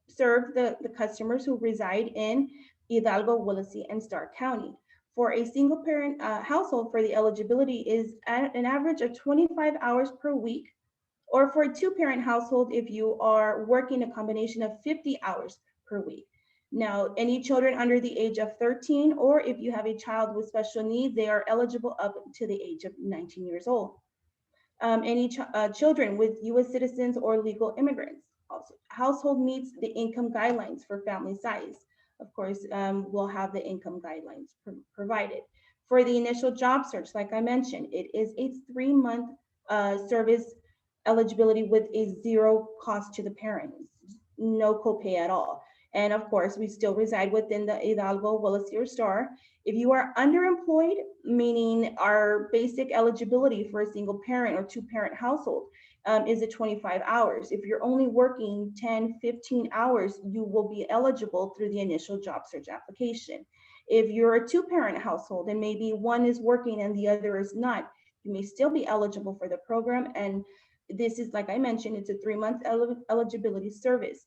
serve the customers who reside in Hidalgo, Willacy, and Stark County. For a single parent household, for the eligibility is at an average of 25 hours per week, or for a 2-parent household, if you are working a combination of 50 hours per week. Now, any children under the age of 13, or if you have a child with special needs, they are eligible up to the age of 19 years old. Any children with US citizens or legal immigrants. Also, household meets the income guidelines for family size. Of course, we'll have the income guidelines provided. For the initial job search, like I mentioned, it is a 3-month service eligibility with a 0 cost to the parents, no copay at all. And of course, we still reside within the Hidalgo, Willis, or Star. If you are underemployed, meaning our basic eligibility for a single parent or 2-parent household is at 25 hours. If you're only working 10, 15 hours, you will be eligible through the initial job search application. If you're a 2-parent household and maybe one is working and the other is not, you may still be eligible for the program. And this is, like I mentioned, it's a 3-month eligibility service.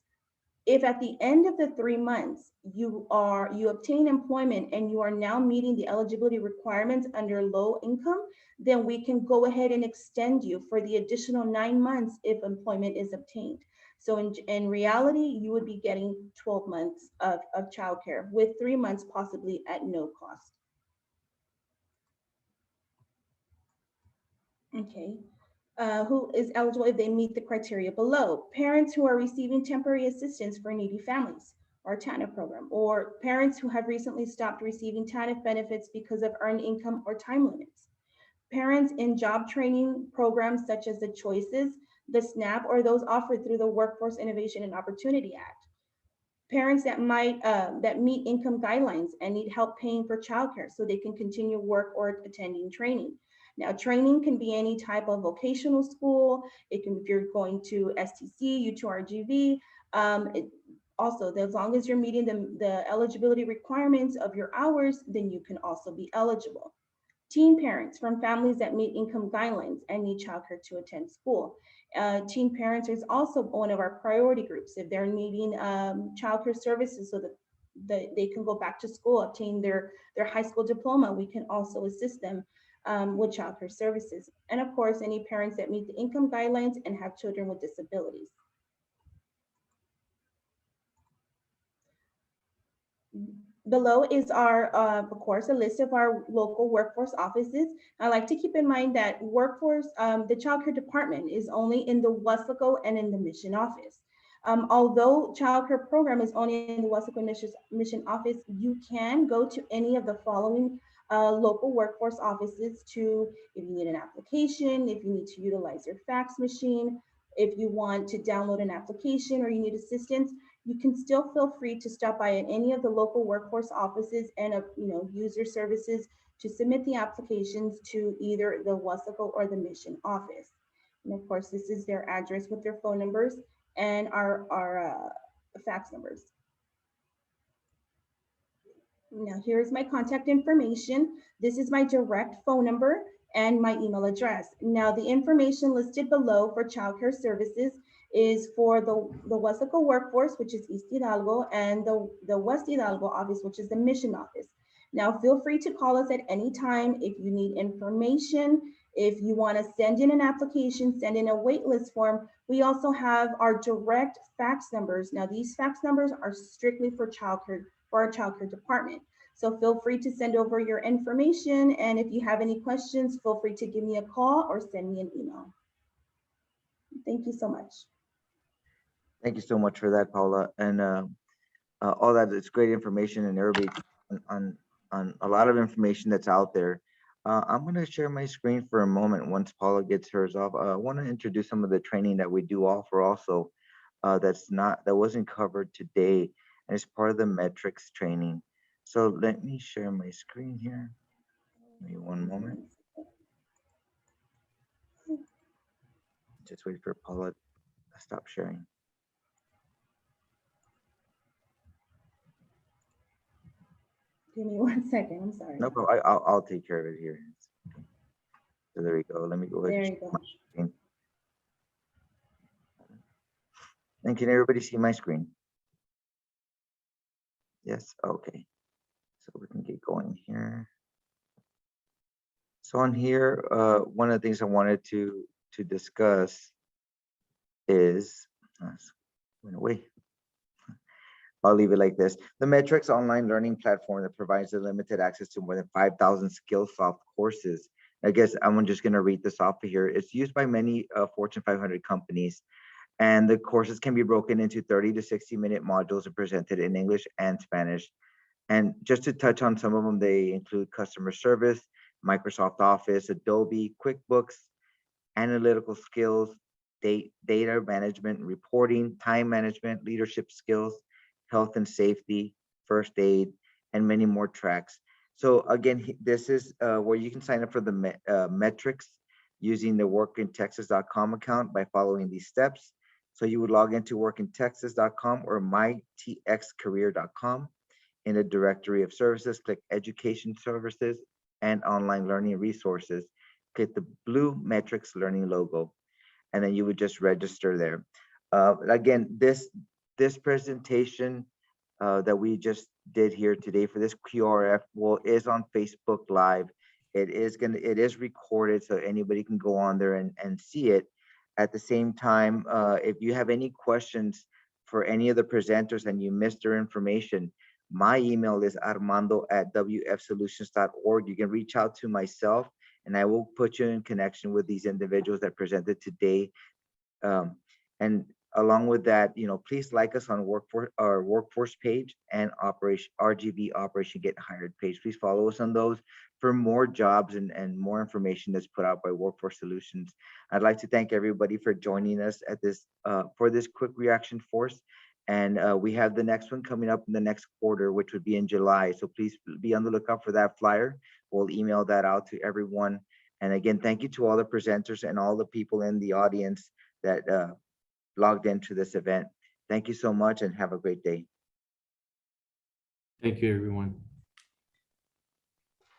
If at the end of the 3 months you obtain employment and you are now meeting the eligibility requirements under low income, then we can go ahead and extend you for the additional 9 months if employment is obtained. So in reality, you would be getting 12 months of childcare with 3 months possibly at no cost. Okay. Who is eligible if they meet the criteria below? Parents who are receiving temporary assistance for needy families, or TANF program, or parents who have recently stopped receiving TANF benefits because of earned income or time limits. Parents in job training programs such as the Choices, the SNAP, or those offered through the Workforce Innovation and Opportunity Act. Parents that meet income guidelines and need help paying for childcare so they can continue work or attending training. Now, training can be any type of vocational school. It can, if you're going to STC, U2RGV. Also, as long as you're meeting the eligibility requirements of your hours, then you can also be eligible. Teen parents from families that meet income guidelines and need childcare to attend school. Teen parents is also one of our priority groups. If they're needing childcare services so that they can go back to school, obtain their high school diploma, we can also assist them with childcare services. And of course, any parents that meet the income guidelines and have children with disabilities. Below is our, of course, a list of our local workforce offices. I like to keep in mind that workforce, the childcare department is only in the Weslaco and in the Mission office. Although childcare program is only in the Weslaco Mission office, you can go to any of the following local workforce offices to, if you need an application, if you need to utilize your fax machine, if you want to download an application or you need assistance, you can still feel free to stop by at any of the local workforce offices and use your services to submit the applications to either the Weslaco or the Mission office. And of course, this is their address with their phone numbers and our fax numbers. Now, here's my contact information. This is my direct phone number and my email address. Now, the information listed below for childcare services is for the Weslaco workforce, which is East Hidalgo, and the West Hidalgo office, which is the Mission office. Now, feel free to call us at any time if you need information, if you want to send in an application, send in a waitlist form. We also have our direct fax numbers. Now, these fax numbers are strictly for childcare, for our childcare department. So feel free to send over your information. And if you have any questions, feel free to give me a call or send me an email. Thank you so much. Thank you so much for that, Paula. And all that, it's great information and everybody on a lot of information that's out there. I'm going to share my screen for a moment once Paula gets hers off. I want to introduce some of the training that we do offer also that wasn't covered today, and it's part of the metrics training. So let me share my screen here. Give me one moment. Just wait for Paula to stop sharing. Give me 1 second, I'm sorry. No problem. I'll take care of it here. So there we go. Let me go ahead. There And you share go. my screen. And can everybody see my screen? Yes, okay. So we can get going here. So on here, one of the things I wanted to discuss is, went away. I'll leave it like this. The Metrics online learning platform that provides unlimited access to more than 5,000 Skillsoft courses. I guess I'm just going to read this off of here. It's used by many Fortune 500 companies, and the courses can be broken into 30 to 60-minute modules and presented in English and Spanish. And just to touch on some of them, they include customer service, Microsoft Office, Adobe, QuickBooks, analytical skills, data management, reporting, time management, leadership skills, health and safety, first aid, and many more tracks. So again, this is where you can sign up for the metrics using the workintexas.com account by following these steps. So you would log into workintexas.com or mytxcareer.com. In the directory of services, click education services and online learning resources. Click the blue metrics learning logo, and then you would just register there. Again, this presentation that we just did here today for this QRF is on Facebook Live. It is recorded, so anybody can go on there and see it. At the same time, if you have any questions for any of the presenters and you missed their information, my email is armando@wfsolutions.org. You can reach out to myself, and I will put you in connection with these individuals that presented today. And along with that, please like us on our workforce page and RGV Operation Get Hired page. Please follow us on those for more jobs and more information that's put out by Workforce Solutions. I'd like to thank everybody for joining us at this for this quick reaction force. And we have the next one coming up in the next quarter, which would be in July. So please be on the lookout for that flyer. We'll email that out to everyone. And again, thank you to all the presenters and all the people in the audience that logged into this event. Thank you so much and have a great day. Thank you, everyone.